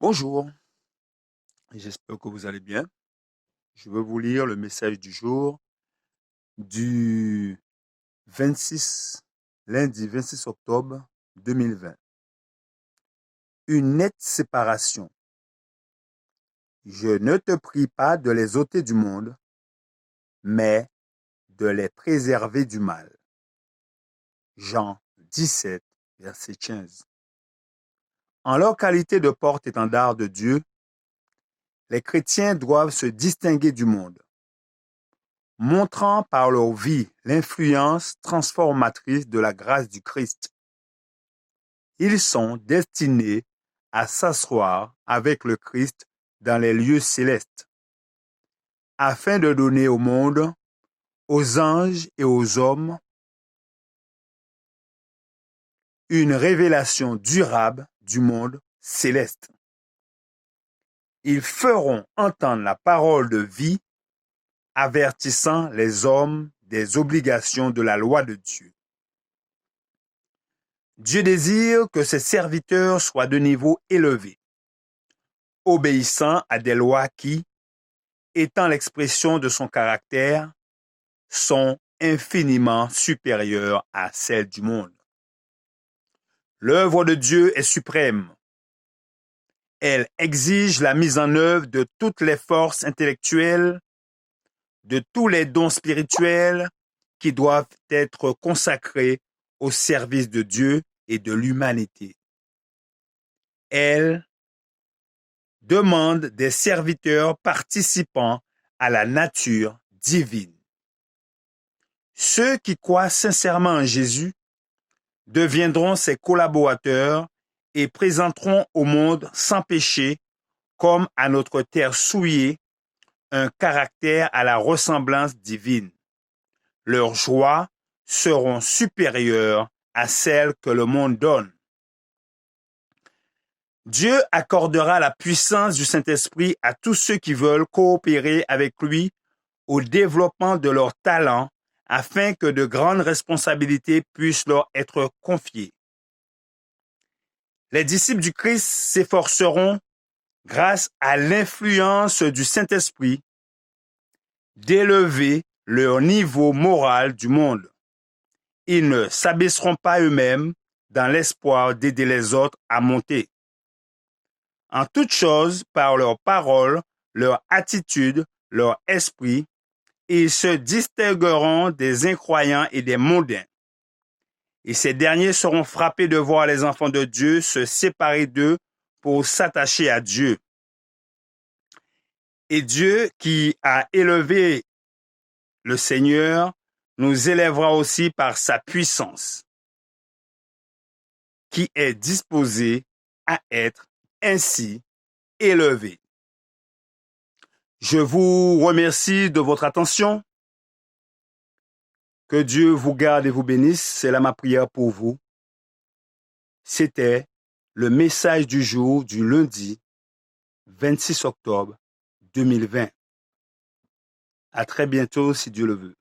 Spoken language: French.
Bonjour, j'espère que vous allez bien. Je veux vous lire le message du jour du 26, lundi 26 octobre 2020. Une nette séparation. Je ne te prie pas de les ôter du monde, mais de les préserver du mal. Jean 17, verset 15. En leur qualité de porte-étendard de Dieu, les chrétiens doivent se distinguer du monde, montrant par leur vie l'influence transformatrice de la grâce du Christ. Ils sont destinés à s'asseoir avec le Christ dans les lieux célestes, afin de donner au monde, aux anges et aux hommes, une révélation durable du monde céleste. Ils feront entendre la parole de vie, avertissant les hommes des obligations de la loi de Dieu. Dieu désire que ses serviteurs soient de niveau élevé, obéissant à des lois qui, étant l'expression de son caractère, sont infiniment supérieures à celles du monde. L'œuvre de Dieu est suprême. Elle exige la mise en œuvre de toutes les forces intellectuelles, de tous les dons spirituels qui doivent être consacrés au service de Dieu et de l'humanité. Elle demande des serviteurs participant à la nature divine. Ceux qui croient sincèrement en Jésus deviendront ses collaborateurs et présenteront au monde sans péché, comme à notre terre souillée, un caractère à la ressemblance divine. Leurs joies seront supérieures à celles que le monde donne. Dieu accordera la puissance du Saint-Esprit à tous ceux qui veulent coopérer avec lui au développement de leurs talents afin que de grandes responsabilités puissent leur être confiées. Les disciples du Christ s'efforceront, grâce à l'influence du Saint-Esprit, d'élever leur niveau moral du monde. Ils ne s'abaisseront pas eux-mêmes dans l'espoir d'aider les autres à monter. En toutes choses, par leur parole, leur attitude, leur esprit, ils se distingueront des incroyants et des mondains. Et ces derniers seront frappés de voir les enfants de Dieu se séparer d'eux pour s'attacher à Dieu. Et Dieu, qui a élevé le Seigneur, nous élèvera aussi par sa puissance, qui est disposée à être ainsi élevée. Je vous remercie de votre attention. Que Dieu vous garde et vous bénisse. C'est là ma prière pour vous. C'était le message du jour du lundi 26 octobre 2020. À très bientôt si Dieu le veut.